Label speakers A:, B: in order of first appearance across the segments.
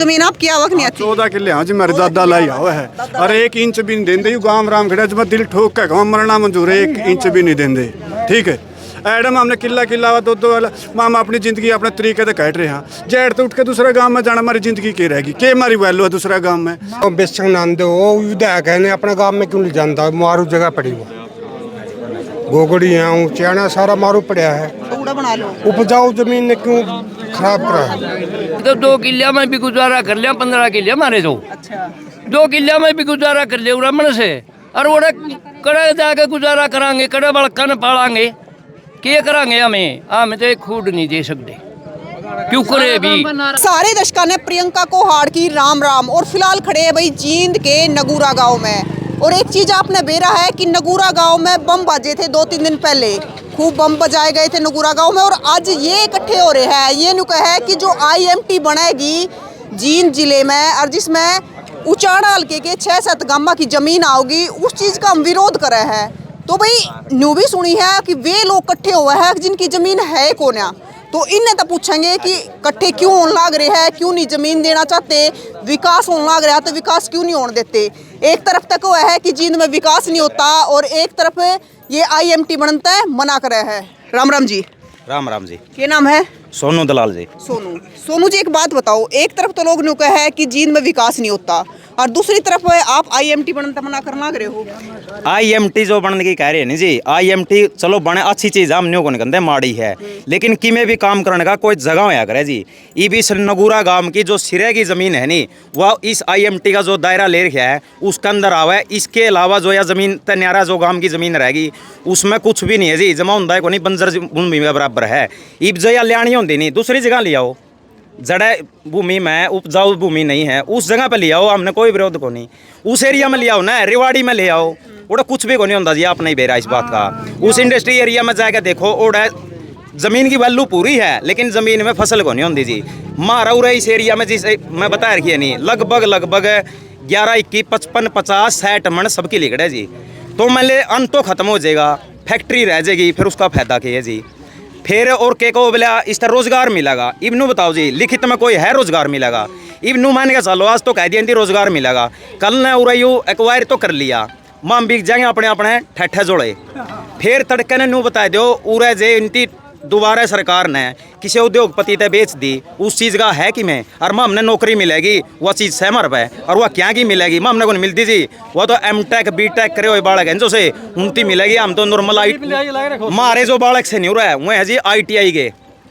A: जमीन आपकी आवक नहीं आती।
B: 14 किले हाँ जी मेरे दादा लाई हुआ है और 1 इंच भी नहीं देंदे। गांव राम खड़ा जब दिल ठोक के गाँव मरना मंजूर है, 1 इंच भी नहीं देंदे। ठीक है एडम हमने किला किला वा दो वाला माम अपनी जिंदगी अपने तरीके से काट रहे हैं। जेड तो उठ के दूसरे गांव में जाना हमारी जिंदगी के रहेगी के हमारी वैल्यू है दूसरे गांव में।
C: बेचक नांदे हो विधायक है अपने गांव में क्यों नहीं जानता। मारू जगह पड़ी वो गोगड़ी है चैना सारा मारू पड़ा है।
A: बना लो
C: उपजाऊ जमीन ने क्यों खराब करा है।
D: तो 2 किले में भी गुजारा कर लिया, 15 किले हमारे तो।
A: अच्छा
D: 2 किले में भी गुजारा कर लिया रमन से और वो कड़े जाके गुजारा करांगे, कड़े बड़का न पालांगे क्या करांगे। हमें तो एक खूड नहीं दे सकते क्यों करे भी।
A: सारे दर्शकों ने प्रियंका को हार की राम राम और फिलहाल खड़े हैं भाई जींद के नगूरा गांव में। और एक चीज आपने बेरा है कि नगूरा गांव में बम बाजे थे 2-3 दिन पहले, खूब बम बजाए गए थे नगूरा गांव में। और आज ये इकट्ठे हो रहे हैं, ये नु है कि जो IMT बनेगी जींद जिले में और जिसमें उचाड़ा हल्के के 6-7 गामा की जमीन आओगी, उस चीज का हम विरोध कर रहे हैं। तो भाई न्यू भी सुनी है कि वे लोग इकट्ठे हुए हैं जिनकी जमीन है कोन्या, तो इन्हें तो पूछेंगे कि इकट्ठे क्यों होने लग रहे हैं, क्यों नहीं जमीन देना चाहते, विकास होने लग रहा है तो विकास क्यों नहीं होने देते। एक तरफ तक वो है कि जींद में विकास नहीं होता और एक तरफ ये IMT बनता है मना कर रहे हैं। राम राम जी।
E: राम राम जी।
A: क्या नाम है?
E: सोनू दलाल जी।
A: सोनू जी एक बात बताओ, एक तरफ तो लोग न्यू कहे है कि जींद में विकास नहीं होता और दूसरी तरफ आप IMT बनता मना करना रहे हो।
E: IMT जो बनने की कह रहे हैं नहीं जी, IMT चलो बने अच्छी चीज़ हम न्यू को निकलते माड़ी है, लेकिन किमें भी काम करने का कोई जगह होया करे जी। ये भी नगूरा गांव की जो सिरे की ज़मीन है नी वह इस IMT का जो दायरा ले रखा है उसके अंदर आवा है। इसके अलावा जो या ज़मीन तन्यारा जो गांव की ज़मीन रहेगी उसमें कुछ भी नहीं है जी, जमा होता है को नहीं, बंजर भूमि के बराबर है। इब जो या लियानी होती नहीं, दूसरी जगह ले आओ, जड़ा भूमि में उपजाऊ भूमि नहीं है उस जगह पे ले आओ, हमने कोई विरोध को नहीं। उस एरिया में ले आओ ना, रेवाड़ी में ले आओ, वो कुछ भी को नहीं होता जी, आप नहीं बेरा इस बात का। उस इंडस्ट्री एरिया में जाकर देखो ओड़ा ज़मीन की वैल्यू पूरी है लेकिन ज़मीन में फसल को नहीं होती जी। मारा उरा इस एरिया में जिस मैं बता रखी है नहीं, लगभग 11, 21, 55, 50, 60 मन सबकी लिखड़े जी। तो मान ले अन्न तो ख़त्म हो जाएगा, फैक्ट्री रह जाएगी, फिर उसका फायदा क्या है जी। फिर और के को बोला इस तरह रोजगार मिलेगा। इब्नू बताओ जी, लिखित में कोई है रोजगार मिलेगा? इब्नू मान के चलो आज तो कह दिया रोजगार मिलेगा, कल ने उरयू एक्वायर तो कर लिया, माम बिक जाएंगे अपने अपने ठेठे जोड़े। फिर तड़के ने नू बता दो उरे जे इनती दोबारा सरकार ने किसी उद्योगपति ते बेच दी, उस चीज़ का है कि मैं और माँ हमने नौकरी मिलेगी वह चीज़ सहमर पे और वह क्या की मिलेगी माँ हमने को नहीं मिलती जी। वह तो M.Tech B.Tech करे हुए बालक हैं जो से उनती मिलेगी, हम तो नॉर्मल मारे जो बालक से नहीं हो रहा है वह है जी ITI के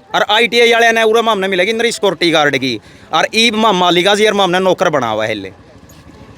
E: और ITI वाले ने उरा मामने मिलेगी नरी सिक्योरिटी गार्ड की और ईब माँ मालिका जी और माँ हमने नौकर बना हुआ है।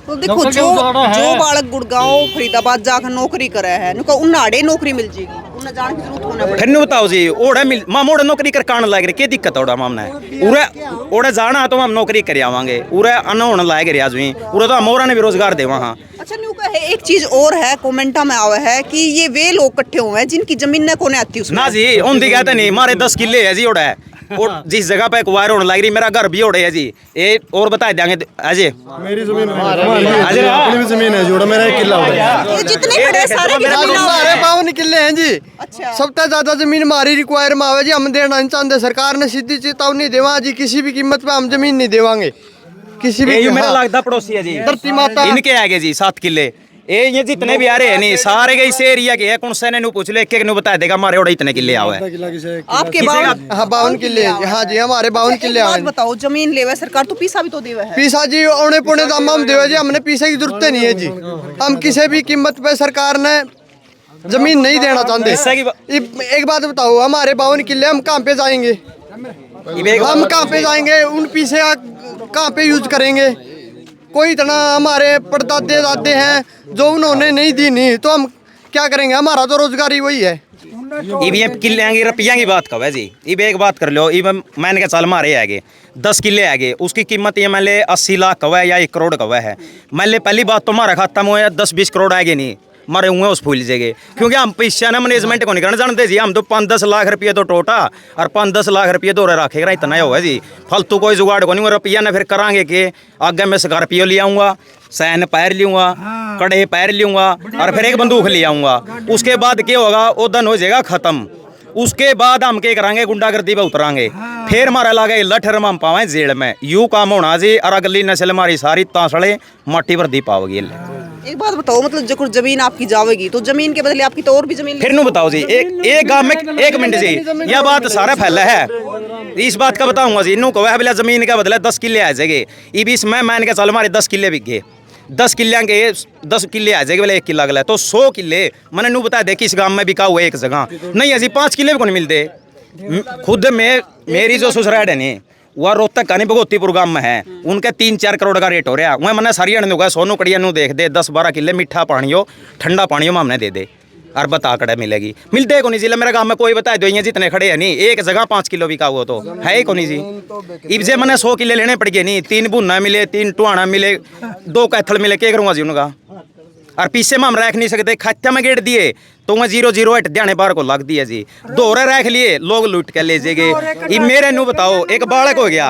A: तो देखो जो बालक गुड़गांव फरीदाबाद जाकर नौकरी करे है उनको उन्नाड़े नौकरी मिल जाएगी, उन्हें जाने की जरूरत होना
E: फिर नहीं बताओ जी ओड़ा मिल माम ओड़ा नौकरी कर कान लाग रही क्या दिक्कत है ओड़ा मामने उरे ओड़ा जाना तो हम नौकरी कर आवांगे, उरे अन होने लायक रहा जी उरे तो हम और ने भी रोजगार दे वहाँ।
A: अच्छा न्यू का है एक चीज और है कमेंटा में आवा है कि ये वे लोग इकट्ठे हुए हैं जिनकी जमीन ने कोने आती उसमें।
E: ना जी उनकी कहते नहीं, मारे 10 किले है जी ओड़ा है और जिस जगह पे एक्वायर होने लग रही मेरा घर भी ओढ़े है जी। ये और बता देंगे अजय
B: मेरी जमीन अपनी भी जमीन है जोड़ा, मेरा 1 किला है।
A: ये जितने खड़े सारे की जमीन
F: हमारे 52 किले हैं जी।
A: अच्छा
F: सबसे ज्यादा जमीन हमारी रिक्वायर में आवे जी, हम देना नहीं चाहते। सरकार ने सीधी चेतावनी देवा जी, किसी भी कीमत पे हम जमीन नहीं देवांगे किसी भी।
E: मेरा लगता पड़ोसी है जी
F: धरती माता
E: इनके आगे जी 7 किले ये जितने भी आ रहे हैं नहीं सारे के इस एरिया के है। कौन से ने पूछ ले एक बता देगा हमारे ओड़ा इतने किले आवे
A: आपके
F: 52 किले हैं। हाँ जी हमारे 52 किले
A: बात बताओ जमीन लेवे सरकार तो पीसा भी तो देवे है।
F: पीसा जी औने पौने दाम हम देवे जी, हमने पीसे की जरूरत नहीं है जी। हम किसी भी कीमत पे सरकार ने जमीन नहीं देना चाहते। एक बात बताओ हमारे 52 किले हम कहाँ पे जाएंगे, हम कहाँ पे जाएंगे, उन पीछे कहाँ पे यूज करेंगे? कोई इतना हमारे परदादे दादे हैं जो उन्होंने नहीं दी नहीं तो हम क्या करेंगे? हमारा तो रोजगार ही वही है।
E: ये किले की रुपया की बात कब है जी। इब एक बात कर लो, इब मैंने क्या साल मारे आगे 10 किले आगे उसकी कीमत ये मान ले 80 लाख कवा है या 1 करोड़ कवा है। मान ले पहली बात तो हमारा खाता में 10-20 करोड़ आएगी नहीं, मरे हुए उस फूल जाएंगे क्योंकि हम पैसा ना मैनेजमेंट को नहीं करना जानते जी। हम तो 5-10 लाख रुपये तो टोटा और 5-10 लाख रुपये तो रखेगा इतना ही होगा जी। फालतू कोई जुगाड़ को नहीं, रुपया ना फिर करांगे कि आगे मैं स्कॉर्पियो ले आऊँगा, सैन पैर लूँगा, कड़े पैर लूँगा और फिर एक बंदूक ले आऊँगा। उसके बाद क्या होगा वो दिन हो जाएगा ख़त्म। उसके बाद हम क्या करांगे, गुंडागर्दी पे उतरांगे, फिर हमारा लागे लठर हम पावे जेल में। यूं काम होना जी। और अगली नस्ल हमारी सारी तांसड़े माटी पर दी पाओगी।
A: एक बात बताओ, मतलब जो कुछ जमीन आपकी जाएगी तो जमीन के बदले आपकी तो और भी जमीन
E: फिर नु बताओ जी, एक गांव में 1 मिनट जी, यह बात सारा फैला है। इस बात का बताऊंगा जी, इन्हों को वह बोला जमीन के बदले 10 किले आ जाएंगे। ई बीच में मान के चलो हमारे 10 किले बिक गए, 10 किले के 10 किले आ जाएंगे, बोले 1 किला अगला तो 100 किले मैंने नू बता दे कि इस गांव में बिका हुआ एक जगह नहीं है जी, 5 किले भी को नहीं मिलते। खुद में मेरी जो ससुराल है नहीं, वह रोहतक का नहीं भगवतीपुर गांव में है, उनके 3-4 करोड़ का रेट हो रहा है। वह मैंने सारी होगा सोनू कड़िया नू देख दे 10-12 किले मीठा पानी हो, ठंडा पानी हो, हमने दे दे और बता कड़े मिलेगी। मिलते को नहीं जिला मेरे गांव में कोई बता दो ये जितने खड़े हैं नहीं, एक जगह 5 किलो बिका हुआ तो है ही को नहीं जी। इब से मैंने 100 किले लेने पड़ गए नहीं, 3 भुन्ना मिले, 3 टुहाना मिले, 2 कैथल मिले, क्या करूँगा जी उनका। और पीछे में हम रख नहीं सकते, खाते में गेट दिए तो वह 0-0 ध्यान बार को लग दिया जी, दोहरे रख लिए लोग लूट के ले जाएंगे। इब मेरे नू बताओ, एक बालक हो गया,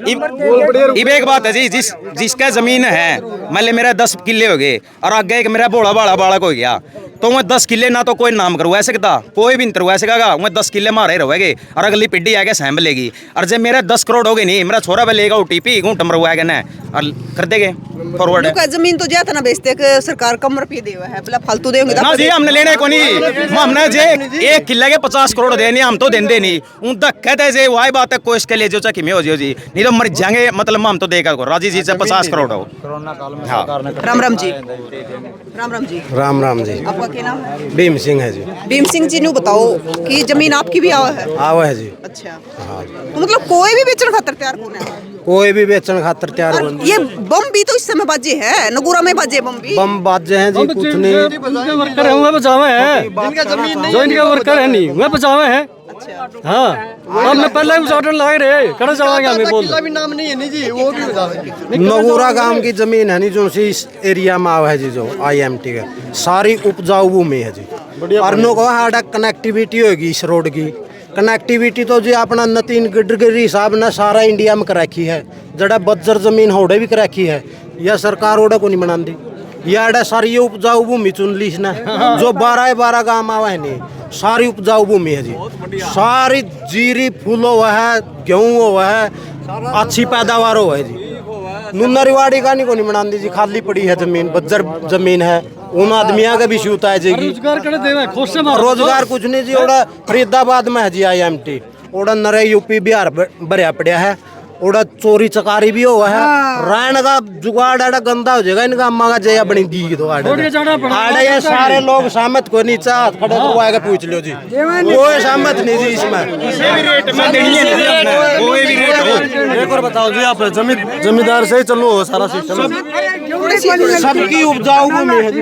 E: इब एक बात है जी, जिसका जमीन है मान ले मेरा 10 किले हो गए और आगे एक मेरा भोला भाड़ा बालक हो गया, तो वह 10 किले ना तो कोई नाम करवा सकता, कोई भी नहीं करवा सकेगा, वह 10 किले मारे रहेंगे और अगली पीढ़ी आगे सहम लेगी। और जब मेरा 10 करोड़ हो गए नहीं, मेरा छोरा भी लेगा OTP घूट मरवाएगा ना और कर देंगे फॉरवर्ड।
A: जमीन तो जाता ना बेचते, सरकार कम रुपये दे है, बोला फालतू देंगे
E: ना जी, हमने लेने को नहीं, हमने जे 1 किले के 50 करोड़ देने, हम तो देंगे नहीं। उन तक कहते जे वही बात है, कोई इसके ले जो चाहे हो जियो जी, नहीं तो मर जाएंगे, मतलब हम तो देगा राजी जी से 50 करोड़ हो।
A: राम राम जी। राम राम जी।
C: राम राम जी।
A: आपका क्या नाम है?
C: भीम सिंह है जी।
A: भीम सिंह जी, नू बताओ कि जमीन आपकी भी आवा है?
C: आवा है जी।
A: अच्छा, तो मतलब कोई भी बेचने खातर तैयार कौन है?
C: कोई भी बेचने खातर तैयार हो।
A: ये बम भी तो इस समय बाजे है, नगुरा में बाजे बम भी।
C: बम बाजे हैं जी, कुछ नहीं।
G: वर्कर है, वह बचावे हैं, जो इनके वर्कर है नहीं वह बचावे हैं। हाँ, हमने पहले उस ऑर्डर लाए रहे, कड़े जाएंगे हमें बोल।
F: किला भी नाम नहीं है नहीं जी, वो भी बतावे।
C: नगूरा गांव की जमीन है नहीं, जो सी इस एरिया में आवा है जी, जो IMT का सारी उपजाऊ भूमि है जी। और नो को हाड़ा कनेक्टिविटी होगी इस रोड की, कनेक्टिविटी तो जी अपना नतीन गडकरी हिसाब ने सारा इंडिया में कर रखी है। जड़ा बज्जर जमीन होड़े भी कर रखी है, यह सरकार ओडे को नहीं बनाती। यह सारी उपजाऊ भूमि चुन ली इसने, जो 12 गांव आवा है नहीं, सारी उपजाऊ भूमि है जी। सारी जीरी फूल हुआ है, गेहूँ हुआ है, अच्छी पैदावार हुआ है जी। नुन्नरीवाड़ी का नहीं को नहीं बनाती जी, खाली पड़ी है जमीन, बज्जर जमीन है, उन आदमियों का भी शूट आ जाएगी। रोजगार कुछ नहीं जी। ओड़ा फरीदाबाद में है जी IMT, ओड़ा नरे UP बिहार भरिया पड़ा है, ओड़ा चोरी चकारी भी हुआ है। रहने का जुगाड़ आड़ा गंदा हो जाएगा इनका, अम्मा का जया बनी दी तो आड़े ये सारे लोग सहमत को नीचे हाथ खड़े करवाएगा, पूछ लो जी, कोई सहमत नहीं जी इसमें।
G: एक और बताओ जी, आप जमींदार से ही चलो हो सारा सिस्टम,
C: सबकी उपजाऊ भूमि है जी।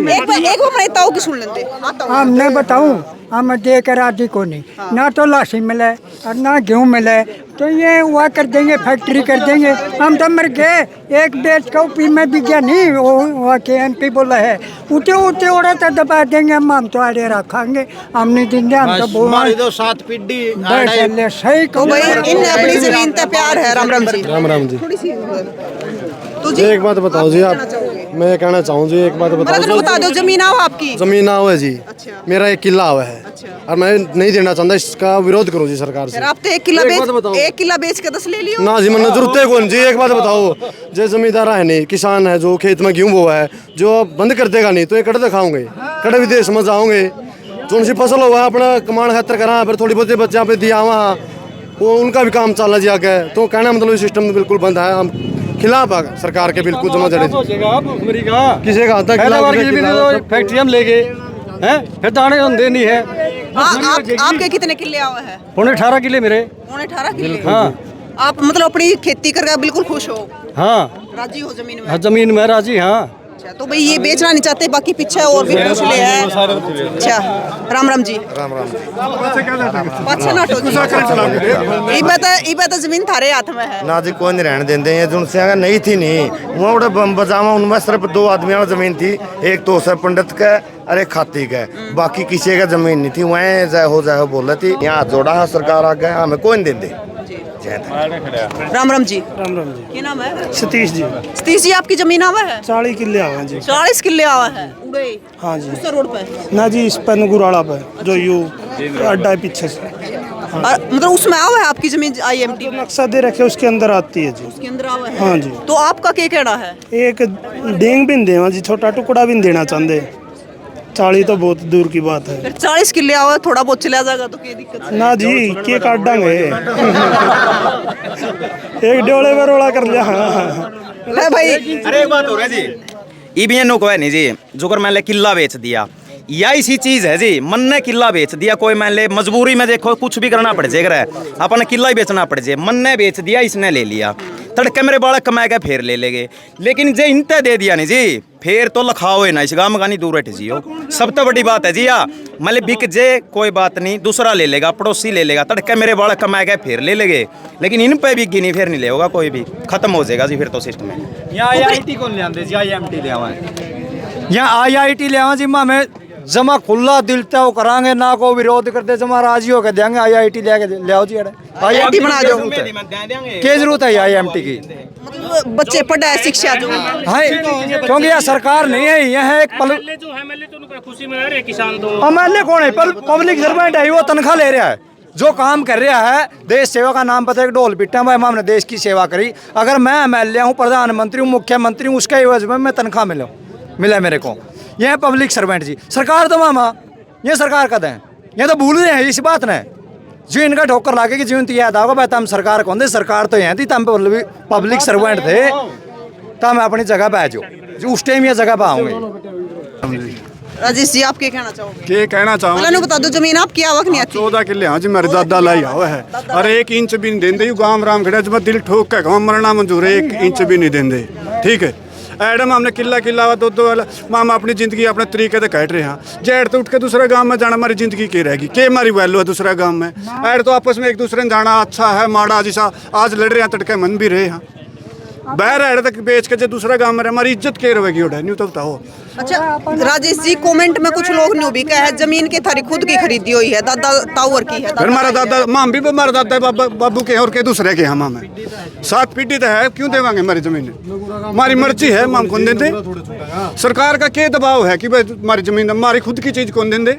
A: एक मैं ताऊ की सुन लेते।
H: हम नहीं बताऊं, हम देकर आदि को नहीं, ना तो लाशी मिले और ना गेहूँ मिले, तो ये हुआ कर देंगे, फैक्ट्री कर देंगे। हम तो मर गए, एक बेच का UP में भी गया नहीं, वो के MP बोला है, उठे उठे उड़ा तो दबा देंगे, हम तो आड़े रखेंगे, हम नहीं देंगे, हम तो
C: हमारी तो 7 पीढ़ी
H: सही
A: तो भाई इन अपनी जमीन पे प्यार है। राम राम जी।
G: राम राम जी।
A: थोड़ी सी तो जी
G: एक बात बताओ जी, आप मैं कहना चाहूँ जी, एक बात बताओ।
A: बता दो, जमीन आओ आपकी?
G: जमीन आओ है जी,
A: अच्छा।
G: मेरा 1 किला हुआ है।
A: अच्छा।
G: और मैं नहीं देना चाहता, इसका विरोध करूँ जी सरकार से।
A: आप तो 1 किला बेच के 10 ले लियो
G: ना जी, मैंने जरूरत है कौन जी। एक बात बताओ, जो जमींदार है नहीं, किसान है जो खेत में गेहूँ बोआ है, जो बंद कर देगा नहीं तो ये कड़े दिखाओगे, कड़े विदेश में जाओगे, जो उनसी फसल हुआ अपना कमान खातर करा, फिर थोड़ी बहुत बच्चा पे दिया वहाँ, वो उनका भी काम चल जी आगे। तो कहना मतलब सिस्टम बिल्कुल बंद है, हम खिलाफ है सरकार के बिल्कुल जमा जड़े। किसी का आता फैक्ट्री हम ले गए हैं, फिर दाने हम दे नहीं है।
A: आपके कितने किले आवे है?
G: 18 किले मेरे।
A: 18 किले?
G: हाँ।
A: आप मतलब अपनी खेती करके बिल्कुल खुश हो?
G: हाँ,
A: राजी हो जमीन में?
G: जमीन में राजी। हाँ।
A: अच्छा, तो भाई ये बेचना नहीं चाहते, बाकी पीछे और भी पूछ ले है। अच्छा, राम राम जी।
G: राम राम।
A: पाछा ना टोकी। ई बात जमीन थारे हाथ में है
I: ना जी, कोई नहीं रहने देंगे हैं, जो से नहीं थी नहीं, वहाँ उड़े बजावा उनमें सिर्फ 2 आदमियों की जमीन थी, एक तो से पंडित का और एक खाती का, बाकी किसी का जमीन नहीं थी। वहाँ जाए हो बोल रही थी, यहाँ जोड़ा है सरकार आ गया, हमें कोई नहीं देंगे।
A: राम राम जी।
G: राम राम जी।
A: क्या नाम है?
G: सतीश जी।
A: सतीश जी, आपकी जमीन आवा है?
G: 40 किले आवे जी।
A: 40 किले आवा है उड़े?
G: हाँ जी।
A: उस रोड पे?
G: ना जी, इस पर नगुराड़ा पे जो यू
J: अड्डा है पीछे से।
A: मतलब उसमें आवा है आपकी जमीन IMT में?
J: नक्शा दे रखे उसके अंदर आती है जी।
A: उसके अंदर आवा है?
J: हाँ जी।
A: तो आपका क्या कहना है?
J: एक डेंग भी नहीं देवा जी, छोटा टुकड़ा भी नहीं देना चाहते। 40 तो बहुत दूर की बात है।
A: फिर 40 किले आवा, थोड़ा बहुत चला जाएगा तो क्या दिक्कत है?
J: ना जी, के काट डांगे। एक डोले में रोड़ा कर लिया।
A: ले भाई,
E: अरे एक बात हो रहा है जी, ई नो को है नहीं जी, जो कर मैंने किला बेच दिया, या इसी चीज है जी, मन ने किला बेच दिया, कोई मान ले मजबूरी में देखो कुछ भी करना पड़ जाएगा, अपन किला ही बेचना पड़ जाए, मन ने बेच दिया, इसने ले लिया, तड़के मेरे बालक कमा के फिर ले लेंगे, लेकिन जे इनते दे दिया नहीं जी, फिर तो लखाओ ना, इस गाँव का नहीं दूर हट जियो। सब तो बड़ी बात है जी, या मतलब बिक जे कोई बात नहीं, दूसरा ले लेगा, पड़ोसी ले लेगा, तड़के मेरे बालक कमा के फिर ले लेंगे, लेकिन इन पे भी गिनी फिर नहीं ले होगा कोई भी, खत्म हो जाएगा जी फिर तो सिस्टम में।
K: यहाँ IIT कौन ले आते जी, IMT ले आवा, यहाँ IIT ले आवा जी, हमें जमा खुला दिल ते करांगे ना, को विरोध करते, जमा राजी होकर देंगे, IIT ले आओ जी,
A: IIT बना दो।
K: क्या जरूरत है IMT की?
A: मतलब बच्चे पढ़ा है, शिक्षा जो
K: है, क्योंकि यह सरकार नहीं है, यह एक
J: खुशी में रहे किसान तो
K: MLA कौन है, पब्लिक सर्वेंट है, वो तनख्वाह ले रहा है, जो काम कर रहा है, देश सेवा का नाम पता है, ढोल पिट्टा भाई हमने देश की सेवा करी, अगर मैं MLA हूँ, प्रधानमंत्री हूँ, मुख्यमंत्री हूँ, उसके एवज में मैं तनख्वाह मिला मेरे को, यह पब्लिक सर्वेंट जी। सरकार तो मामा ये सरकार का दें, ये तो भूल रहे हैं इस बात ने, जो इनका ठोकर लागे कि जीवन याद आओगे भाई, तम सरकार कौन थे, सरकार तो यहाँ थी, तम पब्लिक सर्वेंट थे, तम अपनी जगह पे जो उस टाइम ये जगह पे आऊंगे।
A: राजेश जी, आप क्या कहना चाहोगे?
B: क्या कहना चाहूँ,
A: बता दो, जमीन आपकी आवक नहीं आती?
B: 14 किले हाँ जी, मेरे दादा लाई हुआ है, अरे 1 इंच भी नहीं देंदे, गांव राम खड़ा जब दिल ठोक के गाँव मरना मंजूर है, 1 इंच भी नहीं देंदे, ठीक है। एडम हमने किला वा दो वाला मामा अपनी जिंदगी अपने तरीके से काट रहे हैं, जेड तो उठ के दूसरे गांव में जाना, हमारी जिंदगी क्या रहेगी, क्या हमारी वैल्यू है दूसरे गांव में? एड तो आपस में एक दूसरे ने जाना अच्छा है माड़ा, जैसा आज लड़ रहे हैं तड़के मन भी रहे हैं, बाहर एड तक बेच के जो दूसरा गांव में हमारी इज्जत क्या रहेगी? उड़ा नहीं तो बताओ।
A: अच्छा राजेश जी, कमेंट में कुछ लोग न्यू भी कहा है, जमीन के थारी खुद की खरीदी हुई है, दादा टावर की है,
B: फिर हमारा दादा माम भी हमारा दादा बाबू के और के दूसरे के हम में 7 पीढ़ी तो है, क्यों देवांगे हमारी जमीन? हमारी मर्जी है, माम कौन देंगे? सरकार का क्या दबाव है कि भाई हमारी जमीन, हमारी खुद की चीज कौन देंगे?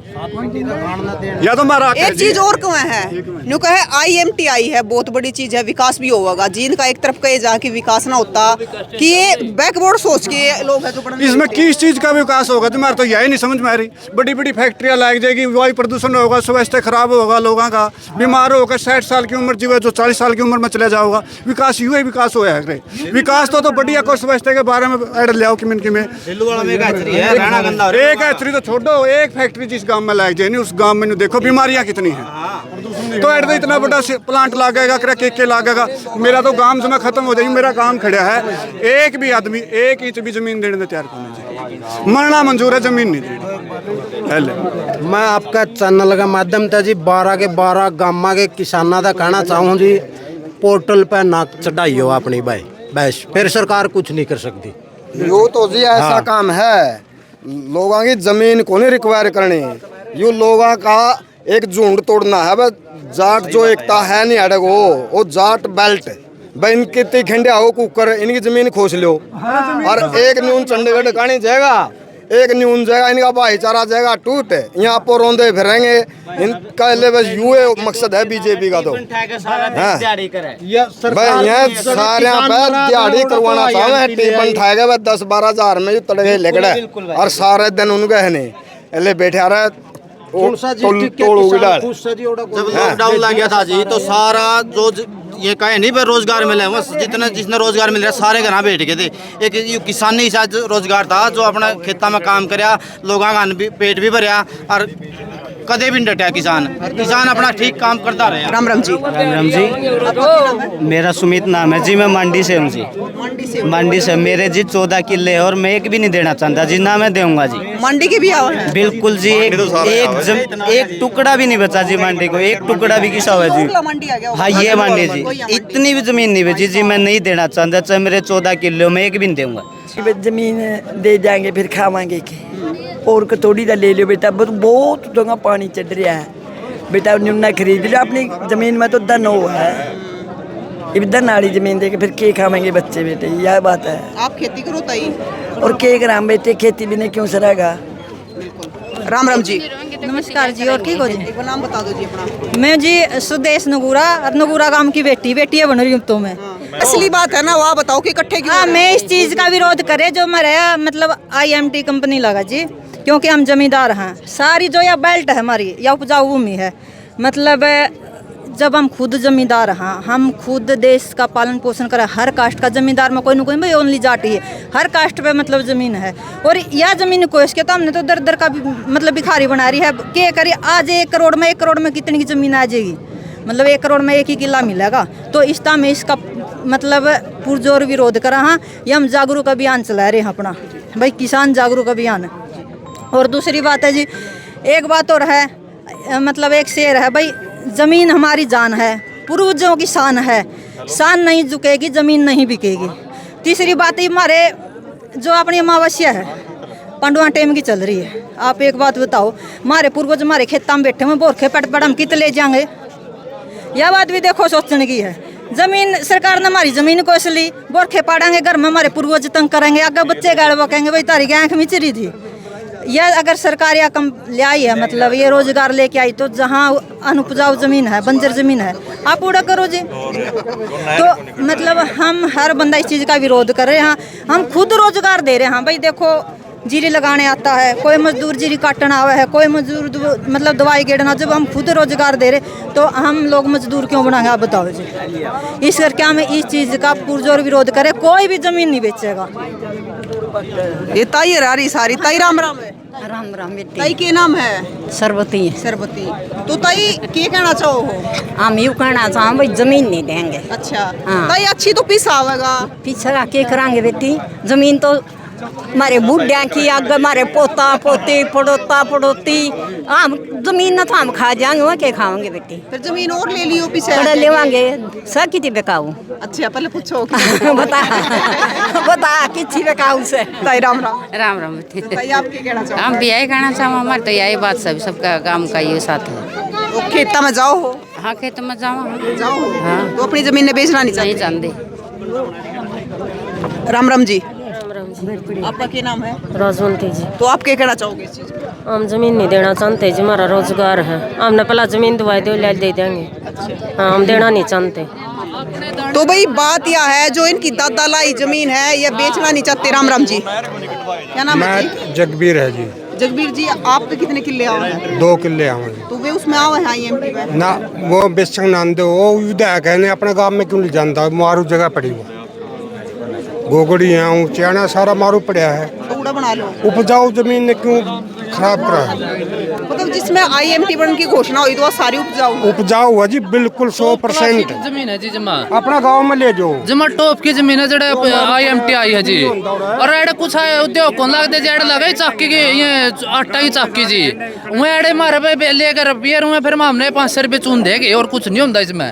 B: या तो हमारा
A: एक चीज और क्यों है, न्यू कहे IMT आई है, बहुत बड़ी चीज है, विकास भी होगा, जींद का एक तरफ कहे जा कि विकास ना होता, कि ये बैकवर्ड सोच के लोग हैं जो पढ़ने, इसमें
B: किस चीज का विकास होगा? तुम्हारे तो यही नहीं समझ में आ रही, बड़ी बड़ी फैक्ट्रियां लग जाएगी, वायु प्रदूषण होगा, स्वास्थ्य खराब होगा, लोगों का बीमार होगा, 60 साल की उम्र जीवे जो 40 साल की उम्र में चले जाओगा, विकास यूं ही विकास होया है। विकास तो बढ़िया को स्वास्थ्य के बारे में ऐड ले आओ कि एक हैचरी तो छोड़ो, एक फैक्ट्री जिस गांव में लग जाए, उस गांव में देखो बीमारियां कितनी है, तो ऐड इतना बड़ा प्लांट लागेगा, के लागेगा, मेरा तो गांव से मैं खत्म हो जाएगी, मेरा काम खड़ा है, एक भी आदमी 1 इंच भी जमीन देने को तैयार होना चाहिए, मरना मंजूर है, जमीन नहीं देनी।
C: मैं आपका चैनल का माध्यम था जी 12 के 12 गामा के किसाना का कहना चाहूँ जी, पोर्टल पे नाक चढ़ाई हो अपनी भाई, बस फिर सरकार कुछ नहीं कर सकती।
F: यो तो जी ऐसा काम है, लोगों की जमीन को नहीं रिक्वायर करनी, यो लोगों का एक झुंड तोड़ना है, बस जाट जो एकता है नहीं अड़े वो जाट बेल्ट भाई, इनके खंडिया हो कुकर, इनकी जमीन खोस लो, और एक न्यून चंडीगढ़ कानी जाएगा, एक न्यून जाएगा, इनका भाईचारा जाएगा टूट, यहाँ पर रोंदे फिरेंगे, इनका बस यूए मकसद है बीजेपी का, तो भाई यहाँ सारे दिहाड़ी करवाना चाहे, टीपन ठाएगा भाई 10-12 हजार में तड़के लेकड़े, और सारे दिन उनके है नहीं बैठे आ रहा है।
L: जब लॉकडाउन लग गया था जी, तो सारा जो ये कहे नहीं भाई रोजगार मिले, बस जिसने रोजगार मिल रहा सारे घर बैठ गए थे, एक किसानी शायद रोजगार था, जो अपना खेता में काम कराया, लोगों का पेट भी भरया, और कदे भी नहीं डटा किसान अपना ठीक काम करता रहा।
A: राम राम जी।
L: राम जी, मेरा सुमित नाम है जी, मैं मंडी से हूँ जी, मंडी से मेरे जी 14 किले और मैं एक भी नहीं देना चाहता जी, ना मैं दूंगा जी।
A: मंडी के भी आवा
L: बिल्कुल जी, एक टुकड़ा भी नहीं बचा जी, मंडी को एक टुकड़ा भी किसा हुआ जी। हाँ ये मंडी जी, इतनी भी जमीन नहीं बची जी, मैं नहीं देना चाहता, चाहे मेरे 14 किलो में एक भी नहीं दूंगा।
M: जमीन दे जाएंगे फिर खावांगे के, और कतौड़ी का ले लो बेटा, बहुत जगह पानी चढ़ रहा है बेटा, न्यूना खरीद लो, अपनी जमीन में तो धन हो है, धन वाली जमीन दे के फिर के खावेंगे बच्चे बेटे, यह बात है।
A: आप खेती करो ताई,
M: और के ग्राम बेटे खेती भी नहीं क्यों सरेगा।
A: राम राम जी।
N: नमस्कार जी, और ठीक हो जी?
A: एक बार नाम बता दो जी अपना।
N: मैं जी सुदेश नगूरा और नगूरा गांव की बेटी बन रही हूँ तो मैं।
A: असली बात है ना, वह बताओ कि इकट्ठे क्यों?
N: हाँ, मैं इस चीज़ का विरोध करे जो मेरे मतलब IMT कंपनी लगा जी, क्योंकि हम जमींदार हैं। सारी जो यह बेल्ट है हमारी, या उपजाऊ भूमि है, मतलब जब हम खुद जमींदार हैं, हम खुद देश का पालन पोषण करें। हर कास्ट का जमींदार में कोई ना कोई भाई ओनली जाटी है, हर कास्ट पे मतलब ज़मीन है। और यह ज़मीन को इसके तो हमने तो दर दर का मतलब भिखारी बना रही है। क्या करिए, आज 1 करोड़ में कितनी की ज़मीन आ जाएगी? मतलब 1 करोड़ में 1 ही किला मिलेगा। तो इस तरह में इसका मतलब पुरजोर विरोध करा। हाँ, ये हम जागरूक अभियान चला रहे हैं अपना, भाई किसान जागरूक अभियान। और दूसरी बात है जी, एक बात और है, मतलब एक शेर है भाई, ज़मीन हमारी जान है, पूर्वजों की शान है, शान नहीं झुकेगी, ज़मीन नहीं बिकेगी। तीसरी बात है, हमारे जो अपनी अमावस्या है पंडुआ टेम की चल रही है। आप एक बात बताओ, हमारे पूर्वज हमारे खेतों में बैठे हुए बोरखे पट हम कित ले जाएंगे? यह बात भी देखो सोचने की है। जमीन सरकार ने हमारी ज़मीन को इसलिए बोरखे पाड़ेंगे, घर में हमारे पूर्वज तंग करेंगे, आगे बच्चे गाड़ वो कहेंगे भाई तारी आँख में चिरी थी। यह अगर सरकार या कम ले आई है, मतलब ये रोजगार लेके आई, तो जहाँ अनुपजाऊ ज़मीन है, बंजर ज़मीन है, आप पूरा करो जी। तो मतलब हम हर बंदा इस चीज़ का विरोध कर रहे हैं। हम खुद रोजगार दे रहे हैं भाई। देखो, जीरी लगाने आता है, कोई मजदूर जीरी काटना हुआ है, कोई मजदूर मतलब दवाई गेड़ना। जब हम खुद रोजगार दे रहे तो हम लोग मजदूर क्यों बनाएंगे? आप बताओ जी। इस करके हम इस चीज़ का पुरजोर विरोध करें। कोई भी ज़मीन नहीं बेचेगा।
A: ये ताई आ रही सारी। ताई राम राम है।
N: राम राम बेटी।
A: ताई के नाम है?
N: सरबती।
A: सरबती। तो ताई क्या कहना चाहो हो?
N: हम यूँ कहना चाहो भाई, जमीन नहीं देंगे।
A: अच्छा।
N: हाँ।
A: ताई अच्छी तो पीस आवेगा।
N: पीछे के करांगे बेटी? जमीन तो हमारे बुढ़िया की, आगे हमारे पोता पोती पड़ोता पड़ोती, हम जमीन ना तो हम खा जाएंगे, वहाँ क्या खाओगे बेटी?
A: फिर जमीन और ले लियो पीछे।
N: थोड़ा लेवांगे सर कितनी बेकाऊ?
A: अच्छा, पहले पूछो।
N: बता कितनी बेकाऊ से?
A: ताई राम राम।
O: राम राम बेटी।
A: ताई आप क्या कहना चाहो?
O: हम भी यही कहना चाहो, हमारे तो यही बात सबका काम का ये साथ है।
A: तो खेता में जाओ हो?
O: हाँ, खेत में जाओ।
A: हाँ। तो अपनी जमीन ने बेचना नहीं
O: चाहते।
A: राम राम जी। आपका क्या नाम है?
P: राजवंती जी।
A: तो आप क्या कहना चाहोगे इस चीज?
P: हम जमीन नहीं देना चाहते जी, हमारा रोजगार है। हमने पहला जमीन दवाई दो ले दे देंगे। हाँ, हम देना नहीं चाहते।
A: तो भाई बात यह है, जो इनकी दादा लाई जमीन है ये बेचना नहीं चाहते। राम राम जी। क्या नाम है जी?
C: जगबीर है जी।
A: जगबीर जी, आप पे कितने किले आवे हैं?
C: 2 किले आवे।
A: तो वे उसमें आवे हैं IMT में
C: ना? वो बेचक नांदे वो विधायक है ने अपने गांव में क्यों नहीं जानता? मारू जगह पड़ी वो गोगड़ी है, चाना सारा मारू पड़ा है।
A: टुकड़ा बना लो।
C: उपजाऊ जमीन ने क्यों खराब करा है?
A: मतलब जिसमें IMT बनने की घोषणा हुई तो सारी
C: उपजाऊ है जी, बिल्कुल 100%
Q: जमीन है जी। जमा
C: अपना गांव में ले जाओ।
Q: जमा टॉप की जमीन है जड़े IMT आई है जी। और एडे कुछ उद्योग कौन लगते जी, एडे लगे चाकी की ये आटा की चाकी जी। वह एडे मारे पे लेकर बियर हुए, फिर हमने 500 रुपये चून देंगे और कुछ नहीं होता इसमें।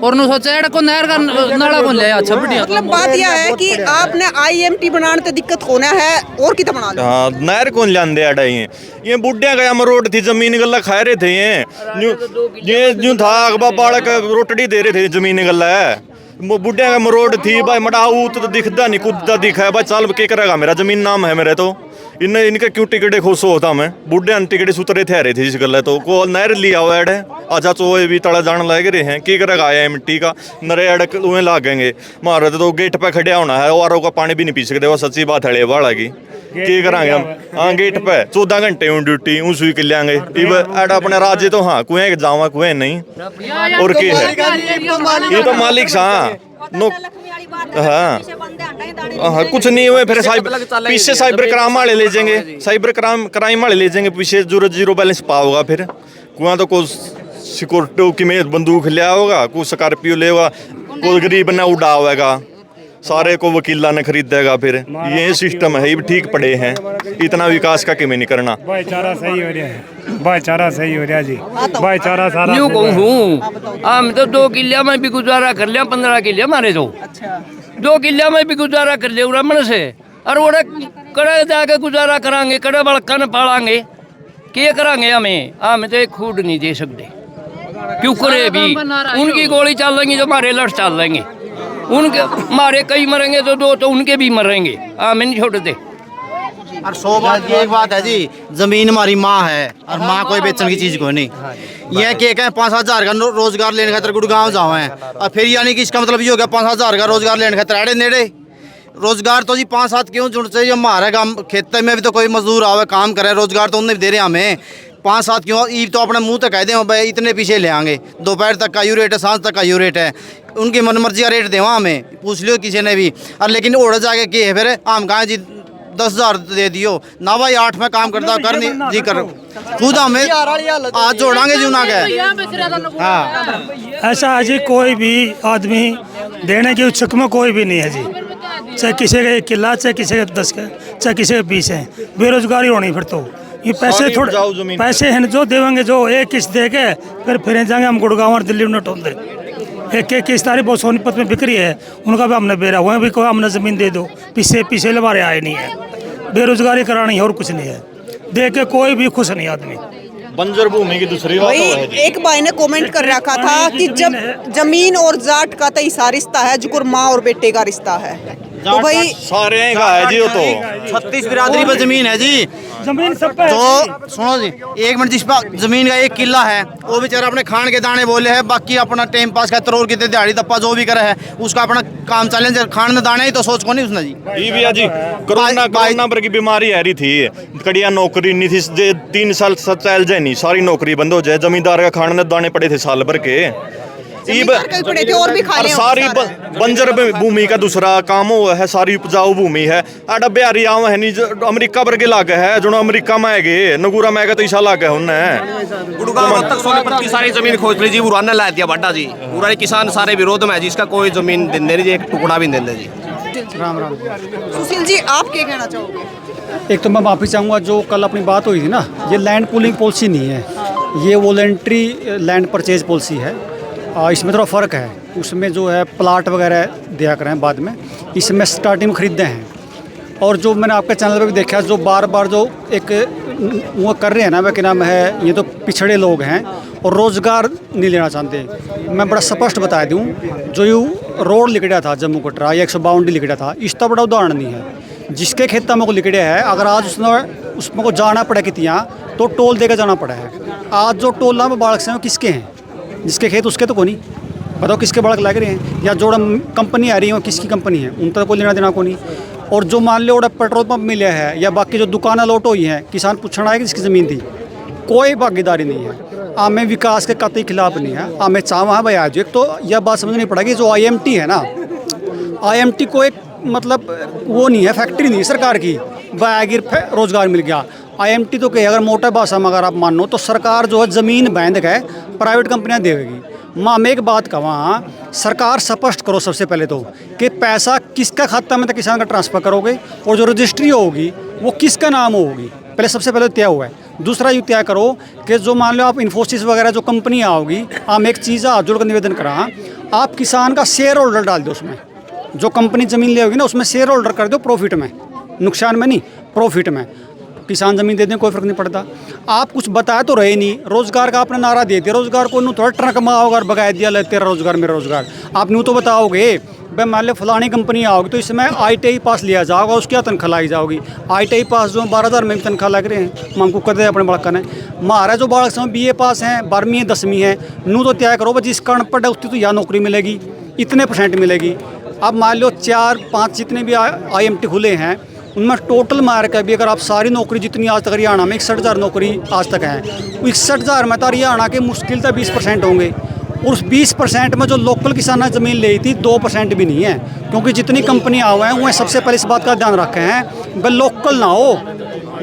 Q: और नु सोचा एडे को नहर का नाला कौन ले? अच्छा बढ़िया।
A: मतलब बात यह है कि आपने IMT बनाने तो दिक्कत होना है और कितना बना लो।
R: हाँ, नहर कौन लांदे आड़ा ये बुढ़िया का रोड थी, जमीन गल्ला खा रहे थे। ये यूं था अखबा बालक रोटड़ी दे रहे थे, जमीन गल्ला है। बुढ़िया का मरोड थी भाई, मडाऊ तो दिखता नहीं, कूदता दिखा है भाई। चल के करेगा, मेरा जमीन नाम है मेरे। तो इनके क्यों टिकटे खुश होता मैं? बुढ़िया टिकटे सुतरे थे रहे थे इस गल। तो को नहर लिया हुआ है आजा चोए भी तड़ा जान लग रहे हैं। की करेगा IMT का? नरे अड़क उन्हें लागेंगे मारे तो गेट पे खड़े होना है, और का पानी भी नहीं पी सकते। वो सच्ची बात है वाला की की करांगे हम? हाँ, गेट पे 14 घंटे ड्यूटी उस भी कर लेंगे। अपने राज्य तो हाँ कुएं जावा कुएं नहीं। और क्या है, ये तो मालिक सा। हाँ हाँ, कुछ नहीं हुए। फिर पीछे साइबर क्राइम वाले ले जाएंगे, साइबर क्राइम वाले ले जाएंगे पीछे। जीरो बैलेंस पाओगा फिर कुआं तो कोई सिक्योरिटी की में बंदूक लिया होगा, कोई स्कॉर्पियो लेगा, कोई गरीब ने उड़ा होगा, सारे को वकीला ने खरीदेगा। फिर ये सिस्टम है, ये भी ठीक पड़े हैं। इतना विकास का क्यों नहीं करना?
S: भाईचारा सही हो रहा है, भाईचारा सही हो रहा जी, भाईचारा सारा।
D: न्यू कहूँ हम तो 2 किले में भी गुजारा कर लिया, 15 किले हमारे जो 2 किले में भी गुजारा कर लिया ब्राह्मण से। और वो कड़े जाके गुजारा करांगे, कड़े बड़कन पालांगे, क्या करांगे? हमें तो एक खूड नहीं दे सकते। क्यों करे भी? उनकी गोली चल लेंगी जो हमारे लड़ चल लेंगे। उनके हमारे कई मरेंगे तो 2 तो उनके भी मरेंगे। हमें नहीं छोड़ते।
L: और 100 बात की एक बात है जी, जमीन हमारी माँ है और माँ कोई बेचने की चीज कोई नहीं। ये के कहें 5-7 हज़ार का रोजगार लेने खातर गुड़गांव जाओ हैं, और फिर यानी कि इसका मतलब ये हो गया 5-7 हज़ार का रोजगार लेने खातर आड़े नेड़े। रोजगार तो जी 5-7 क्यों जुड़ चाहिए, हमारे काम खेत में भी तो कोई मजदूर आवे काम करे, रोजगार तो उन्हें भी दे रहे हमें। 5-7 क्यों, ई तो अपने मुंह तक कह दें भाई इतने पीछे ले आएंगे, दोपहर तक का यू रेट है, सांझ तक का यू रेट है, उनकी मनमर्जी का रेट देवा हमें, पूछ लियो किसी ने भी। और लेकिन ओढ़ जाके कि है फिर हम कहा जी 10 हज़ार दे दियो ना भाई, 8 में काम करता कर नहीं जी कर खुद हमें आज जोड़ांगे जी उना के। हाँ
S: ऐसा है जी, कोई भी आदमी देने के इच्छुक में कोई भी नहीं है जी, चाहे किसी का 1 किला, चाहे किसी का 10 का, चाहे किसी का 20 है, बेरोजगारी होनी। फिर तो ये पैसे थोड़े पैसे हैं जो देवेंगे, जो एक किस्त दे के फिर जाएंगे हम गुड़गांव और दिल्ली में टोल दे। एक किस्त तारी बहुत सोनीपत में बिक्री है, उनका भी हमने बेरा हुआ है, भी कोई हमने ज़मीन दे दो, पीछे हमारे आए नहीं है। बेरोजगारी करानी है और कुछ नहीं है, देख के कोई भी खुश नहीं आदमी।
R: बंजर भूमि की दूसरी बात है जी।
A: एक भाई ने कमेंट कर रखा था कि जब जमीन और जाट का तो ऐसा रिश्ता है जो माँ और बेटे का रिश्ता है, तो भाई
R: सारे का है जी। वो तो
L: 36 बिरादरी पर जमीन है जी,
S: जमीन सब पे।
L: तो सुनो जी, 1 मिनट, जिस पर जमीन का 1 किला है वो बेचारा अपने खान के दाने बोले है, बाकी अपना टाइम पास का तरोड़ कितने दिहाड़ी दप्पा जो भी करे है उसका अपना काम चले, खान में दाने ही तो सोच को नहीं उसने जी।
R: भैया जी कोरोना पर की बीमारी आ रही थी, कड़िया नौकरी नहीं थी, 3 साल चल जाए नहीं, सारी नौकरी बंद हो जाए, जमींदार का खाने में दाने पड़े थे साल भर के,
A: पड़े थे और भी खा लिए
R: सारी बंजर भूमि का दूसरा काम हुआ है, सारी उपजाऊ भूमि है। आडा बिहारी आव है नहीं, अमेरिका वर्गे लागे है, जो अमेरिका में आएगे नगूरा में आएगा तो ईसा लागे उन्हें
T: गुड़गांव तक सोनीपत की सारी जमीन खोज ली जी, बुराना ला दिया बाटा जी, पूरा किसान सारे विरोध में है जी, इसका कोई जमीन देंदे नहीं जी, एक टुकड़ा भी देंदे जी।
H: राम राम।
A: सुशील जी आप क्या कहना चाहोगे?
H: एक तो मैं माफ़ी चाहूँगा, जो कल अपनी बात हुई थी ना, ये लैंड पूलिंग पॉलिसी नहीं है, ये वॉलेंट्री लैंड परचेज पॉलिसी है। इसमें थोड़ा फ़र्क है, उसमें जो है प्लाट वगैरह दिया करें बाद में, इसमें स्टार्टिंग में ख़रीदते हैं। और जो मैंने आपके चैनल पे भी देखा, जो बार बार जो एक वो कर रहे हैं ना, वह क्या नाम है, ये तो पिछड़े लोग हैं और रोज़गार नहीं लेना चाहते। मैं बड़ा स्पष्ट बता दूँ, जो यू रोड लिखड़ा था जम्मू कटरा या 152 लिखड़ा था, इसका बड़ा उदाहरण नहीं है। जिसके खेत में को लिखड़ा है, अगर आज उसमें को जाना पड़े कितियाँ तो टोल देकर जाना पड़ा है। आज जो टोल में बालक से किसके हैं, जिसके खेत उसके तो को नहीं, बताओ किसके बालक लग रहे हैं, या जो कंपनी आ रही है वो किसकी कंपनी है, उन तक कोई लेना देना को नहीं। और जो मान लो पेट्रोल पंप मिले है या बाकी जो दुकानें लौट हुई हैं, किसान पूछना है कि जिसकी ज़मीन थी, कोई भागीदारी नहीं है। आमें विकास के कतई खिलाफ नहीं है, आमें चावा है भाई। आज एक तो यह बात समझनी पड़ेगी, जो IMT है ना, IMT को एक मतलब वो नहीं है, फैक्ट्री नहीं है सरकार की, बागिर रोजगार मिल गया। IMT तो कहे, अगर मोटा भाषा में अगर आप मानो तो सरकार जो है ज़मीन बांध के प्राइवेट कंपनियां देगी। माँ मैं एक बात कहूँ, सरकार स्पष्ट करो सबसे पहले तो कि पैसा किसका खाता में तो किसान का ट्रांसफ़र करोगे, और जो रजिस्ट्री होगी वो किसका नाम होगी, पहले सबसे पहले तय हुआ है। दूसरा ये तय करो कि जो मान लो आप इन्फोसिस वगैरह जो कंपनियाँ होगी, हम एक चीज़ हाथ जोड़ कर निवेदन करा, आप किसान का शेयर होल्डर डाल दो उसमें, जो कंपनी ज़मीन ले होगी ना उसमें शेयर होल्डर कर दो, प्रॉफिट में, नुकसान में नहीं, प्रॉफिट में। किसान ज़मीन दे दें, कोई फ़र्क नहीं पड़ता। आप कुछ बताए तो रहे नहीं, रोज़गार का आपने नारा दे दिया, रोज़गार को नू थोड़ा ट्रक में आओगे और बगाए दिया, ले तेरा रोज़गार मेरा रोज़गार। आप न्यू तो बताओगे भाई, मान लो फलानी कंपनी आओगी तो इसमें ITI पास लिया जाओगा, उसकी क्या तनख्वाह लाई जाओगी। ITI पास जो 12,000 में भी तनख्वाह लग रहे हैं, मांग को कर दे अपने बालक ने। हमारा जो बालक समय BA पास हैं, 12वीं है 10वीं है, नू तो तय करो भाई जिसका अनपढ़ है उसकी तो यहाँ नौकरी मिलेगी, इतने % मिलेगी। अब मान लो 4-5 जितने भी IMT खुले हैं, उनमें टोटल मार के भी अगर आप सारी नौकरी जितनी आज तक हरियाणा में 61,000 नौकरी आज तक है, 61,000 में तो हरियाणा के मुश्किल से 20% होंगे। और उस 20% में जो लोकल किसान ने ज़मीन ली थी 2% भी नहीं है, क्योंकि जितनी कंपनियाँ आ हुए हैं वह सबसे पहले इस बात का ध्यान रखे हैं भाई लोकल ना हो,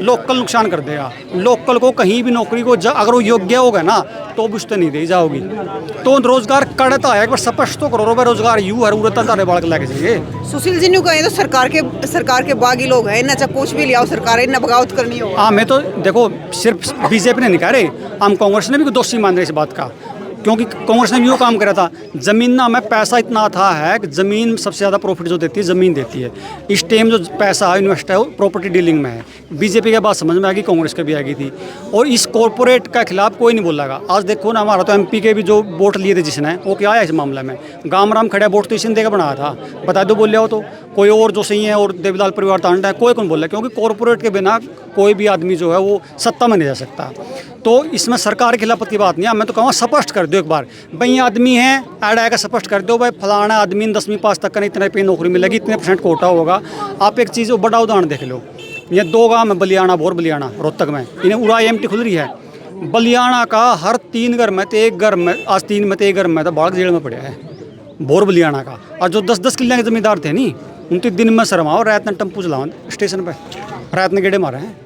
H: लोकल नुकसान कर देगा। लोकल को कहीं भी नौकरी को अगर वो योग्य होगा ना तो भी उससे नहीं दी जाओगी। तो रोजगार कड़ता है, एक बार स्पष्ट तो करो भाई, रोजगार यू है उड़ता तारे बालक लेके जाइए।
A: सुशील जी ने कहे तो सरकार के बागी लोग हैं ना, चाहे कुछ भी लिया सरकार ना बगावत करनी हो।
H: हाँ, मैं तो देखो सिर्फ BJP ने नहीं कह रहे, हम कांग्रेस ने भी दोषी मान रहे इस बात का।
U: क्योंकि कांग्रेस ने भी वो काम करा था। ज़मीन ना में पैसा इतना था है कि ज़मीन सबसे ज़्यादा प्रॉफिट जो देती है ज़मीन देती है। इस टाइम जो पैसा इन्वेस्ट है वो प्रॉपर्टी डीलिंग में है। बीजेपी के बात समझ में आ गई, कांग्रेस के भी आ गई थी, और इस कॉरपोरेट का खिलाफ कोई नहीं बोलेगा। आज देखो ना, हमारा तो MP के भी जो वोट लिए थे जिसने, वो क्या आया इस मामले में, गामराम खड़ा वोट तो इसी देकर बनाया था, बता दो बोल रहे हो तो कोई और जो सही है और देवीलाल परिवार तांडा है, कोई कौन बोल रहा है, क्योंकि कॉरपोरेट के बिना कोई भी आदमी जो है वो सत्ता में नहीं जा सकता। तो इसमें सरकार के खिलाफ की बात नहीं है, मैं तो कहूँगा स्पष्ट कर दो एक बार, भाई ये आदमी है ऐड आएगा, स्पष्ट कर दो भाई फलाना आदमी 10वीं पास तक का इतने पे नौकरी मिलेगी, इतने % कोटा होगा। आप एक चीज़ बड़ा उदाहरण देख लो, ये 2 गाँव में बलियाना, भोर बलियाना रोहतक में, इन्हें उरा IMT खुल रही है। बलियाना का हर 3 घर में तो एक घर में, आज 3 में तो एक घर में तो बाढ़ जेल में पड़ा है भोर बलियाना का। और जो 10-10 किले के जमींदार थे नहीं, उनके दिन में शर्माओ, रात ने टेम्पू चलाओ स्टेशन पर, रात ने गेड़े मारे हैं।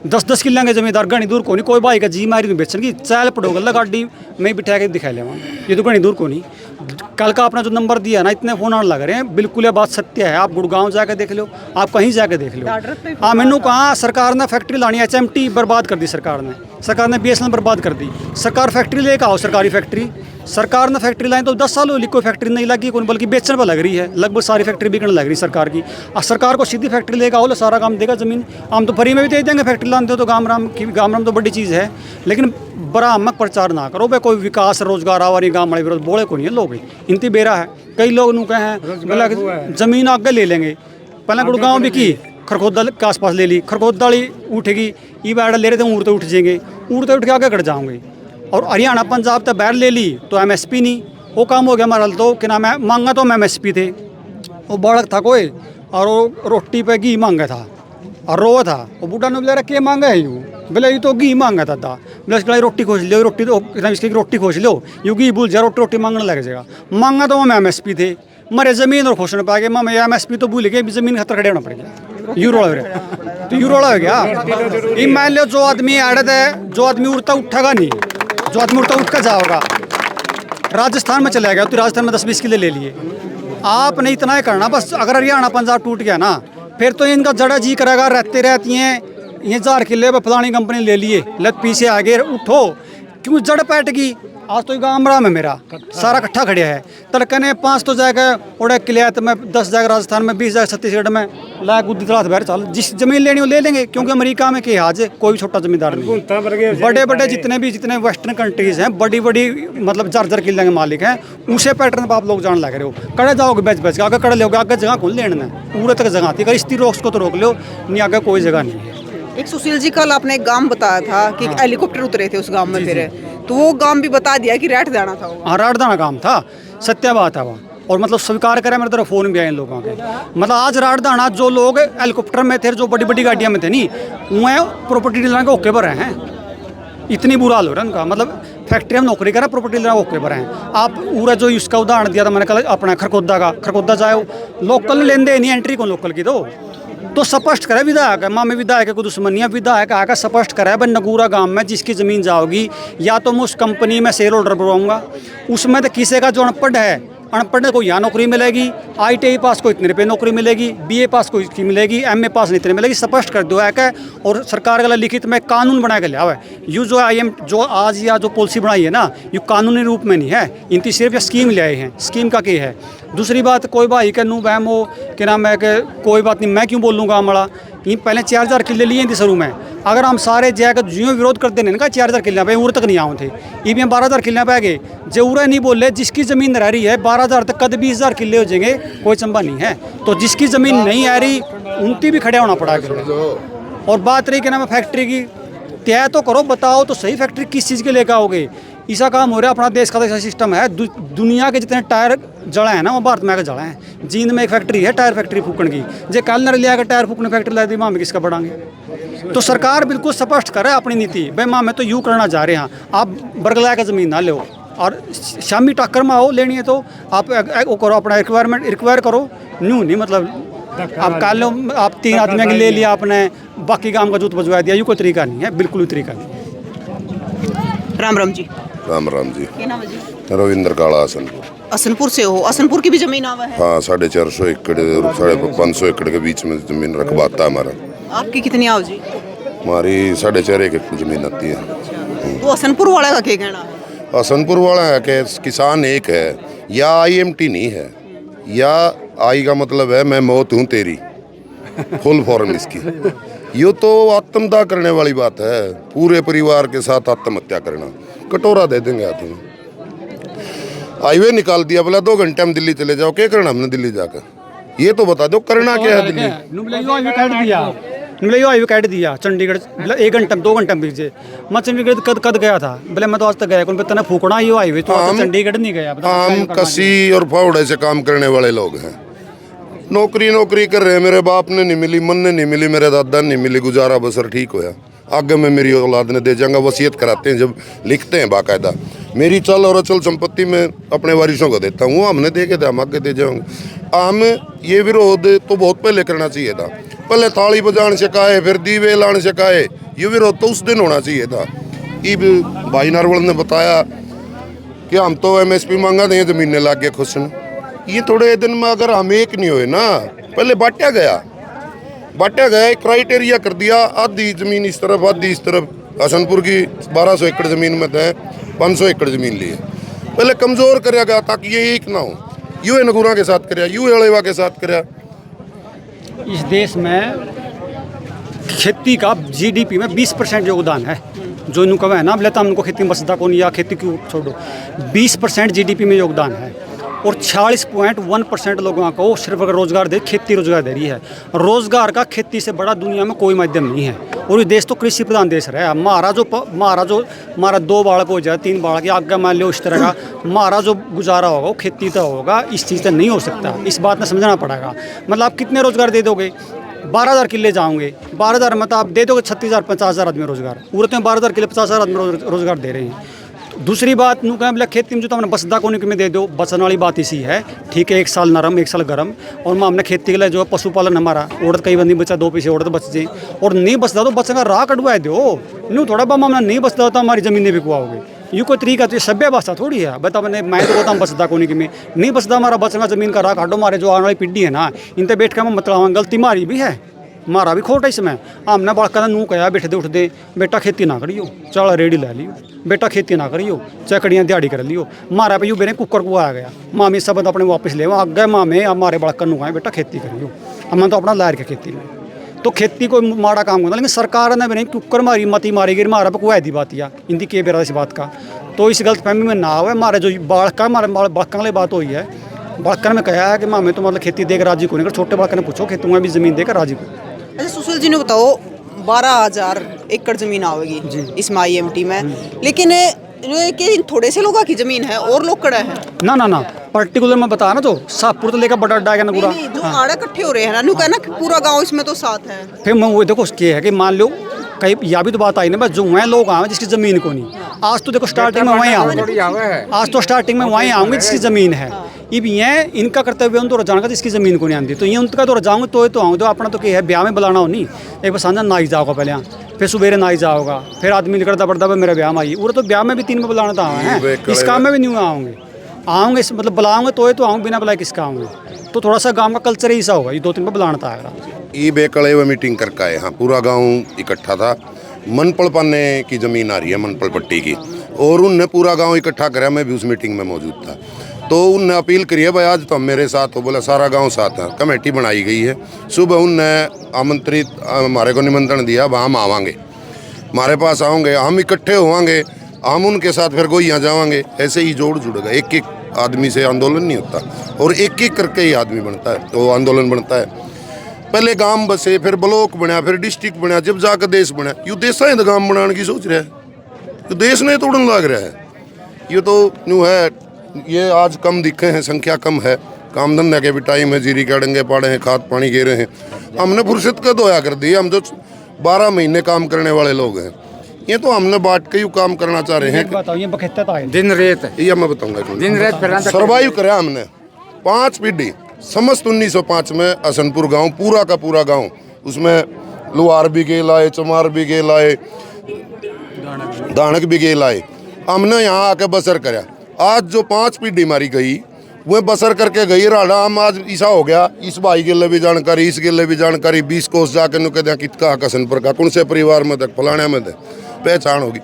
U: 10-10 किले के जमींदार घनी दूर को नहीं, कोई भाई का जी मारी नहीं बेचन की, चल पड़ो गल्ला गाड़ी में बिठा के दिखा ले, ये तो घनी दूर को नहीं। कल का अपना जो नंबर दिया ना, इतने फ़ोन आने लग रहे हैं, बिल्कुल ये बात सत्य है। आप गुड़गांव जाके देख लो, आप कहीं जाके देख लो। हाँ, मैंने कहा सरकार ने फैक्ट्री लानी, HMT बर्बाद कर दी सरकार ने BSNL बर्बाद कर दी। सरकार फैक्ट्री लेकर आओ, सरकारी फैक्ट्री, सरकार ने फैक्ट्री लाई तो 10 साल हो, कोई फैक्ट्री नहीं लगी, कोई बल्कि बेचने पर लग रही है, लगभग सारी फैक्ट्री बिकने लग रही सरकार की। और सरकार को सीधी फैक्ट्री लेकर आओ, सारा काम देगा ज़मीन, हम तो फ्री में भी दे देंगे, फैक्ट्री लाते हो तो गामराम तो बड़ी चीज़ है, लेकिन बरामक प्रचार ना करो भाई, कोई विकास रोजगार आवारी गाँव वाले विरोध बोले को नहीं है लोग, इनती बेरा है। कई लोग नू कहें ज़मीन आगे ले लेंगे, पहले गुड़गांव भी की, खरखोदा के आसपास ले ली, खरखोदा वाली उठेगी, ई बैड ले रहे थे उड़ते उठ जाएंगे, उड़ते उठ के आगे कट जाओगे। और हरियाणा पंजाब तक बैर ले ली तो MSP नहीं, वो काम हो गया हमारा। तो क्या नाम है, मांगा तो हम MSP थे, वो बालक था कोई, और वो रोटी पे घी मांगा था और रोवा था, वो बूढ़ा ने बोला क्या मांगा है यूँ, बोले ये तो घी मांगा था बोले इसके रोटी खोज लो, रोटी तो इसकी रोटी खोज लो, यूँ घी भूल जाए, रोटी मांगने लग जाएगा। मांगा तो हम MSP थे, मरे ज़मीन और खुश नहीं पाएंगे, मैं MSP तो भूल गए, ज़मीन खतर खड़े होना पड़ेगा, यूरोड़ा तो यूरोड़ा हो गया। ये मान लो जो आदमी आड़त है, जो आदमी उड़ता उठेगा नहीं, जो आदमी उड़ता उठ कर जाओगा, राजस्थान में चला गया तो राजस्थान में 10-20 किले ले लिए। आपने इतना ही करना बस, अगर हरियाणा पंजाब टूट गया ना, फिर तो इनका जड़ा जी करेगा, रहती हैं ये 4 किले फलानी कंपनी ले लिए, लत पीछे आगे उठो, क्यों जड़ पैट गई। आज तो गामराम है मेरा सारा इकट्ठा खड़े है, तड़के ने 5 तो जाएगा उड़े किलियात में, 10 जाएगा राजस्थान में, 20 जाएगा छत्तीसगढ़ में, लाख गुद्दी तलाश बैर चल, जिस जमीन लेनी हो ले लेंगे, क्योंकि अमेरिका में क्या आज कोई छोटा जमींदार नहीं, बड़े जितने वेस्टर्न कंट्रीज हैं, बड़ी मतलब 4-4 किले के मालिक हैं, उसे पैटर्न पर आप लोग जान लग रहे हो। कड़े जाओगे बेच के आगे कड़े लोगे, आगे जगह कौन लेना है, पूरे तक जगह थी, अगर इस रोक को तो रोक लो, नहीं आगे कोई जगह नहीं है।
A: एक सुशील जी, कल आपने एक गांव बताया था कि हेलीकॉप्टर उतरे थे उस गांव में, फिर तो वो गांव भी बता दिया कि राठ दाना था।
U: हाँ, राठ दाना काम था, सत्य बात है वो, और मतलब स्वीकार करें, मेरे तरफ फ़ोन भी आए इन लोगों के, मतलब आज राठ दाना जो लोग हेलीकॉप्टर में थे, जो बड़ी गाड़ियाँ में थे नहीं, वह प्रॉपर्टी डीलर के ओके पर हैं, इतनी बुरा हाल हो रहा है उनका। मतलब फैक्ट्री में नौकरी करा, प्रॉपर्टी डीलर ओके पर हैं। आप पूरा जो इसका उदाहरण दिया था मैंने कल अपना खरखोदा जाए, लोकल लेंदे नहीं, एंट्री को लोकल की तो स्पष्ट करे विधायक, मामे विधायक को दुश्मनियाँ, विधायक आकर स्पष्ट करे भाई नगूरा गांव में जिसकी ज़मीन जाओगी, या तो मैं उस कंपनी में शेयर होल्डर बनवाऊंगा, उसमें तो किसी का जो अनपढ़ है, अनपढ़ को यहाँ नौकरी मिलेगी, ITI पास को इतने रुपये नौकरी मिलेगी, BA पास को इसकी मिलेगी, MA पास नहीं इतने मिलेगी, स्पष्ट कर दो है क्या। और सरकार का लिखित में कानून बना के लिया हुआ है, यू जो जो आज या जो पॉलिसी बनाई है ना, ये कानूनी रूप में नहीं है, इनकी सिर्फ स्कीम ले आए हैं। स्कीम का क्या है। दूसरी बात, कोई भाई का नू बहम हो कि नाम है कि कोई बात नहीं, मैं क्यों बोलूँगा हमारा, ये पहले 4000 किले लिए थी शुरू में, अगर हम सारे जाकर जियो विरोध करते नहीं ना 4000 किले पे उर तक नहीं आऊँ थे, ये भी हम 12000 किले पे आ गए, जो उरा नहीं बोले, जिसकी ज़मीन रह रही है 12000 तक कद 20000 किले हो जाएंगे, कोई चंबा नहीं है। तो जिसकी ज़मीन नहीं आ रही उनकी भी खड़े होना पड़ा। और बात रही कि नाम फैक्ट्री की, तय तो करो, बताओ तो सही फैक्ट्री किस चीज़ के लेकर आओगे। ऐसा काम हो रहा है, अपना देश का ऐसा सिस्टम है, दुनिया के जितने टायर जड़ा है ना वो भारत में आकर जड़ा है। जींद में एक फैक्ट्री है टायर फैक्ट्री फूकन की, जो कल नर लिया टायर फूकने फैक्ट्री ला दी, वहाँ में किसका बढ़ाएंगे। तो सरकार बिल्कुल स्पष्ट करे अपनी नीति, भाई माँ में तो यूँ करना चाह रहे हैं, आप बरगला के ज़मीन ना लो, और शामी टक्कर में आओ, लेनी है तो आप वो करो, अपना रिक्वायर करो, न्यू नहीं मतलब आप काल लो, आप 3 आदमी के ले लिया आपने, बाकी काम का जूत बजवा दिया, यूँ कोई तरीका नहीं है, बिल्कुल तरीका नहीं।
A: राम राम जी।
V: राम राम जी।
A: क्या नाम है जी?
V: रविंद्र काला हसनपुर।
A: हसनपुर से हो? हसनपुर की भी जमीन आवा है?
V: हाँ, 450 एकड़ 550 एकड़ के बीच में जमीन रखवाता है हमारा।
A: आपकी कितनी आओ जी?
V: हमारी 4.5 एकड़ जमीन आती है।
A: तो हसनपुर वाले का क्या कहना है?
V: हसनपुर वाला है कि किसान एक है या IMT नहीं है, या आई का मतलब है मैं मौत हूँ तेरी, फुल फॉर्म इसकी। ये तो आत्मदाह करने वाली बात है, पूरे परिवार के साथ आत्महत्या करना। कटोरा दे देंगे हाथ में, हाईवे निकाल दिया, बोला 2 घंटे में दिल्ली चले जाओ। क्या करना हमने दिल्ली जाकर, ये तो बता दो करना क्या है दिल्ली।
U: हाईवे काट दिया चंडीगढ़ 1 घंटे 2 घंटे में बीजे। मैं चंडीगढ़ कद गया था, बोले मैं तो आज तक गया कौन तना फूकना ये हाईवे तो चंडीगढ़ नहीं गया।
V: आम कसी और फावड़े से काम करने वाले लोग हैं, नौकरी कर रहे हैं। मेरे बाप ने नहीं मिली, मन ने नहीं मिली, मेरे दादा ने नहीं मिली, गुजारा बसर ठीक होया। आगे में मेरी औलाद ने दे जाऊंगा, वसीयत कराते हैं जब लिखते हैं बाकायदा। मेरी चल और अचल संपत्ति में अपने वारिसों को देता हूँ, हमने दे के हम आगे दे जाऊंगे। आम ये विरोध तो बहुत पहले करना चाहिए था, पहले ताली बजाने से काए, फिर दीवे लाने से काए, ये विरोध तो उस दिन होना चाहिए था। भाई नारवल ने बताया कि हम तो MSP मांगा दें, जमीन ला के खुश न। ये थोड़े दिन में अगर हम एक नहीं हुए ना, पहले बांटा गया क्राइटेरिया कर दिया, आधी जमीन इस तरफ आधी इस तरफ। हसनपुर की 1200 एकड़ जमीन में थे 500 एकड़ जमीन लिए, पहले कमजोर कराया गया ताकि ये एक ना हो। यू नगूरा के साथ कराया, यू अलेवा के साथ कराया।
U: इस देश में खेती का GDP में 20% योगदान है। जो इनको है ना, बोले तो हमको खेती में बसदा कौन या खेती क्यों छोड़ो, 20% GDP में योगदान है। और 46.1% लोगों को सिर्फ अगर रोजगार दे, खेती रोजगार दे रही है। रोजगार का खेती से बड़ा दुनिया में कोई माध्यम नहीं है। और ये देश तो कृषि प्रधान देश रहा है। हमारा 2 बालक हो जाए 3 बालक या आगे मान लो, इस तरह का हमारा जो गुजारा होगा वो खेती तो होगा, इस चीज़ से नहीं हो सकता। इस बात में समझना पड़ेगा। मतलब आप कितने रोजगार दे दोगे, 12,000 किले जाओगे, 12,000 मतलब आप दे दोगे 36,000 50,000 आदमी रोजगार। पूरे 12,000 किले 50,000 आदमी रोजगार दे रहे हैं। दूसरी बात नू कहें, खेती में जो हमने बसदा को में दे दो, बचने वाली बात इसी है। ठीक है, 1 साल नरम 1 साल गर्म। और मैं हमने खेती के लिए जो पशुपालन हमारा औरत कई बंदी बचा 2 पैसे औरत बच जाए, और नहीं बचता तो बचने राह कटवा दो। नू थोड़ा बम हमने नहीं बचता तो हमारी ज़मीनें बिकवाओगे। ये कोई तरीका तो सभ्य भाषा थोड़ी है। बता मैंने मैं तो हम बचदा को में नहीं बचता, हमारा बचना ज़मीन का राह काटो। हमारे जो आने वाली पीढ़ी है ना, इन पर बैठ कर मतलब गलती मारी भी है, मारा भी खोट है इसमें। हमने बड़का नू कहा बैठ दे उठ दे, बेटा खेती ना करियो, चाला रेडी लै लियो, बेटा खेती ना करियो, चकड़ियाँ दिहाड़ी कर लियो। मारा पे यू बेरे कुकर को आ गया, मामी सब अपने वापस ले आगे मामे हमारे बड़का नू कहा बेटा खेती करियो। हमने तो अपना लार के खेती में तो खेती को माड़ा काम करना। लेकिन सरकार ने भी कुकर मारी मती मारी गई, मारा पे कोई दी बात या इनकी के बेरा इस बात का। तो इस गलत फहमी में ना हो। हमारे जो बालका हमारे बड़का वाली बात हुई है, बड़का ने कहा है कि मामे तो मतलब खेती देकर राजी को नहीं, छोटे बड़का ने पूछो खेती में भी ज़मीन देकर राजी को।
A: अच्छा सुशील जी ने बताओ 12,000 एकड़ जमीन आवेगी इसमें IMT में, लेकिन कि थोड़े से लोगों की जमीन है और लोग कड़ा है
U: ना पर्टिकुलर मैं बता ना, तो शाहपुर तो लेकर बड़ा अड्डा है ना पूरा,
A: जो आड़े इकट्ठे हो रहे हैं ना, कहना कि पूरा गांव इसमें तो साथ है।
U: फिर मैं वो देखो क्या है कि मान लो कहीं या भी तो बात आई ना, बस जो वहाँ लोग आए जिसकी ज़मीन को नहीं। आज तो देखो स्टार्टिंग में वहीं आऊँगे, आज तो स्टार्टिंग में वहीं आऊँगे जिसकी ज़मीन है। अब ये इनका कर्तव्य उन तो रजाना जिसकी ज़मीन को नहीं आती, तो ये उनका तो रजाऊँगे तो आऊँगे। तो अपना तो क्या है, ब्याह में बुलाना हो नहीं, एक बार सांझा नाई जाओगा पहले, फिर सुबेरे नाई जाओगा, फिर आदमी निकलता पड़ता है मेरे ब्याह में आई। वो तो ब्याह में भी 3 में बुलाना तो है, इस काम में भी नहीं आऊँगे मतलब बुलाऊँगे तो आऊँगे, बिना बुलाए किसका आऊँगे। तो थोड़ा सा गाँव का कल्चर ही ऐसा होगा, ये 2-3 में बुलाना आएगा।
V: ये बेकड़े में मीटिंग करके आए, हाँ पूरा गाँव इकट्ठा था। मनपल पाने की ज़मीन आ रही है मनपल पट्टी की, और उनने पूरा गांव इकट्ठा कराया। मैं भी उस मीटिंग में मौजूद था। तो उनने अपील करी है भाई आज तो हम मेरे साथ हो, बोला सारा गांव साथ है। कमेटी बनाई गई है, सुबह उनने आमंत्रित हमारे को निमंत्रण दिया, वहाँ हम आवांगे, हमारे पास आओगे, हम इकट्ठे होवांगे, हम उनके साथ फिर गोइयाँ जावांगे। ऐसे ही जोड़ जुड़ेगा, एक एक आदमी से आंदोलन नहीं होता, और एक एक करके ही आदमी बनता है, तो आंदोलन बनता है। पहले गांव बसे, फिर ब्लॉक बना, फिर डिस्ट्रिक्ट बना, जब जाकर देश बना। यू देश है तो गांव बनाने की सोच रहा है, तो देश नहीं तोड़ने लग रहा है। ये तो यूँ है, ये आज कम दिखे हैं, संख्या कम है, काम धंधा के भी टाइम है, जीरी के डंगे पाड़े हैं, खाद पानी गे रहे हैं। हमने फुर्सत का दोया कर दी, हम तो 12 महीने काम करने वाले लोग हैं। ये तो हमने बांट के काम करना चाह रहे हैं,
G: दिन रेत।
V: ये मैं बताऊंगा,
G: दिन रेत
V: सर्वाइव करा हमने 5 पीढ़ी। समस्त 1905 में हसनपुर गांव पूरा का पूरा गांव, उसमें लुहार भी गे लाए, चमार भी गे लाए, दानक भी गे लाए। हमने यहाँ आके बसर कराया। आज जो 5 पीढ़ी मारी गई वह बसर करके गई राड़ा। हम आज ऐसा हो गया, इस भाई के लिए भी जानकारी, इस के लिए भी जानकारी, 20 कोस जाके नु कहते हैं कितना हसनपुर का, कौन से परिवार में तक, फलाने में तक पहचान होगी।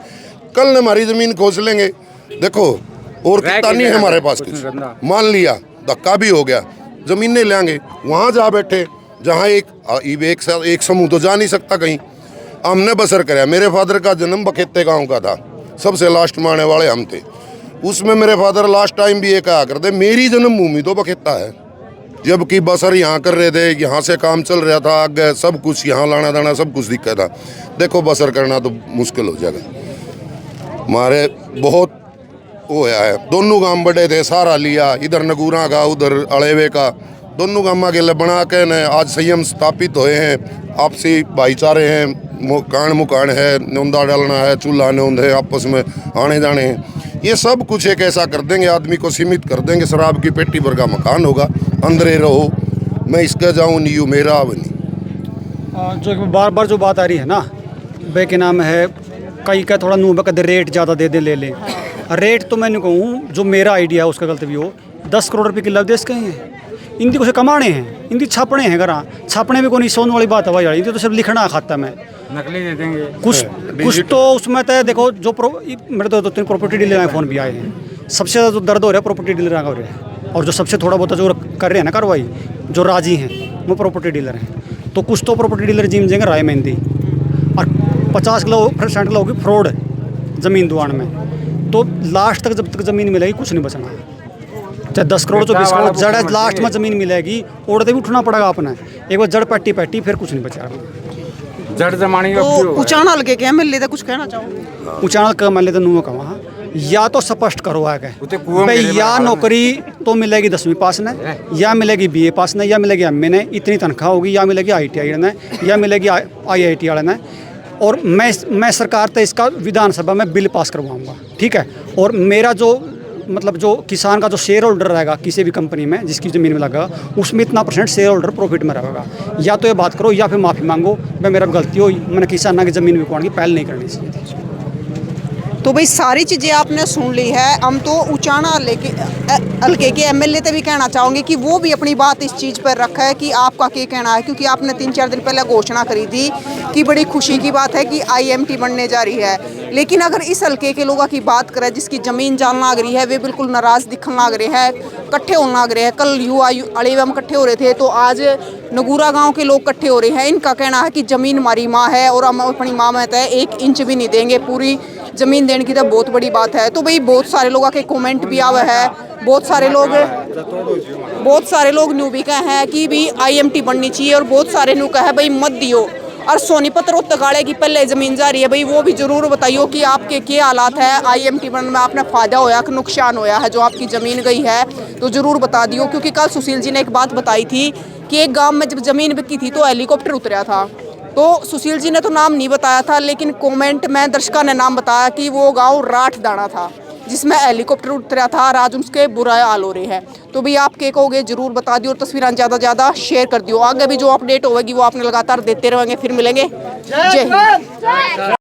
V: कल ने हमारी ज़मीन खोज लेंगे, देखो और कितना नहीं है हमारे पास कुछ। मान लिया धक्का भी हो गया, जमीनें लेंगे, वहाँ जा बैठे जहाँ एक समूह तो जा नहीं सकता कहीं। हमने बसर कराया। मेरे फादर का जन्म बखेते गांव का था, सबसे लास्ट में आने वाले हम थे। उसमें मेरे फादर लास्ट टाइम भी ये कहा करते मेरी जन्मभूमि तो बखेता है, जबकि बसर यहाँ कर रहे थे, यहाँ से काम चल रहा था, आगे सब कुछ यहाँ लाना दाना सब कुछ दिक्कत था। देखो बसर करना तो मुश्किल हो जाएगा। हमारे बहुत वो है, दोनों गांव बड़े थे, सारा लिया, इधर नगूरा का उधर अड़ेवे का, दोनों गांव के लिए बना के न आज संयम स्थापित हुए हैं। आपसी भाईचारे हैं, मुकान है, नौंदा डालना है, चूल्हा नौंद है, आपस में आने जाने हैं। ये सब कुछ एक ऐसा कर देंगे, आदमी को सीमित कर देंगे। शराब की पेटी भर का मकान होगा, अंदर रहो, मैं इसका जाऊँ नहीं, मेरा बनी।
U: जो बार बार जो बात आ रही है ना, बे के नाम है कई का थोड़ा नूबा का रेट ज़्यादा दे दे ले लें। रेट तो मैंने कहूँ जो मेरा आइडिया है उसका गलत भी हो, 10 करोड़ रुपये किलो देश कहीं है। इनकी कुछ कमाने हैं, इनकी छापने हैं घर, छापने में कोई सोन वाली बात है इनकी तो सिर्फ लिखना खाता में
G: नकली दे देंगे
U: कुछ तो उसमें तो देखो जो मेरे तो 2-3 प्रॉपर्टी डीलर फ़ोन भी आए हैं। सबसे ज़्यादा जो दर्द हो रहा है प्रॉपर्टी डीलर का हो रहा है, और जो सबसे थोड़ा बहुत जो कर रहे हैं ना कार्रवाई, जो राजी हैं वो प्रॉपर्टी डीलर हैं। तो कुछ तो प्रॉपर्टी डीलर जिम देंगे राय मेहंदी, और 50% लोग फ्रॉड ज़मीन दुआन में। तो लास्ट तक जब तक ज़मीन मिलेगी कुछ नहीं बचना, चाहे 10 करोड़ 20 करोड़ जड़ लास्ट में ज़मीन मिलेगी, ओढ़ते भी उठना पड़ेगा अपना। एक बार जड़ पैटी फिर कुछ नहीं बचा।
G: जड़ जमानी
A: तो उचाना हल्के के एमएलए कुछ कहना चाहो?
U: उचाना का एमएलए तो नुआ कहा, या तो स्पष्ट करो आगे भाई, या नौकरी तो मिलेगी 10वीं पास ने, या मिलेगी BA पास ने, या मिलेगी MA ने, इतनी तनख्वाह होगी, या मिलेगी ITI ने, या मिलेगी IIT वाले ने। और मैं सरकार तो इसका विधानसभा में बिल पास करवाऊंगा, ठीक है। और मेरा जो मतलब जो किसान का जो शेयर होल्डर रहेगा किसी भी कंपनी में जिसकी ज़मीन में लगा, उसमें इतना % शेयर होल्डर प्रॉफिट में रहेगा। या तो ये बात करो या फिर माफ़ी मांगो, भाई मेरा गलती हुई, मैंने किसाना की ज़मीन बिकवाने की पहल नहीं करनी चाहिए थी।
A: तो भाई सारी चीज़ें आपने सुन ली है। हम तो उचाना हल्के के एमएलए से भी कहना चाहूँगी कि वो भी अपनी बात इस चीज़ पर रखा है कि आपका क्या कहना है, क्योंकि आपने 3-4 दिन पहले घोषणा करी थी कि बड़ी खुशी की बात है कि IMT बनने जा रही है। लेकिन अगर इस हल्के के लोगों की बात करें जिसकी ज़मीन जान लग रही है, वे बिल्कुल नाराज़ दिखने लग रहे हैं, इकट्ठे होने लग रहे हैं। कल युवा अड़ेवा में इकट्ठे हो रहे थे, तो आज नगूरा गांव के लोग इकट्ठे हो रहे हैं। इनका कहना है कि ज़मीन हमारी माँ है और हम अपनी माँ में तय 1 इंच भी नहीं देंगे, पूरी ज़मीन देने की तो बहुत बड़ी बात है। तो भाई बहुत सारे लोगों के कमेंट भी आवे है, बहुत सारे लोग न्यू भी कहे हैं कि भी IMT बननी चाहिए, और बहुत सारे न्यू कहे भाई मत दियो। और सोनीपत रोहतगाड़े की पहले ज़मीन जा रही है, भाई वो भी ज़रूर बताइयो कि आपके क्या हालात है, IMT बनने में आपने फ़ायदा होया कि नुकसान होया है, जो आपकी ज़मीन गई है तो ज़रूर बता दियो। क्योंकि कल सुशील जी ने एक बात बताई थी कि एक गाँव में जब ज़मीन बिकी थी तो हेलीकॉप्टर उतरा था। तो सुशील जी ने तो नाम नहीं बताया था, लेकिन कमेंट में दर्शकों ने नाम बताया कि वो गांव राठदाना था जिसमें हेलीकॉप्टर उतरा था, आज उसके बुरा हाल हो रहे हैं। तो भी आप क्या कहोगे जरूर बता दियो, और तस्वीरें ज़्यादा से ज़्यादा शेयर कर दियो। आगे भी जो अपडेट होगी वो आपने लगातार देते रहेंगे। फिर मिलेंगे। जय हिंद।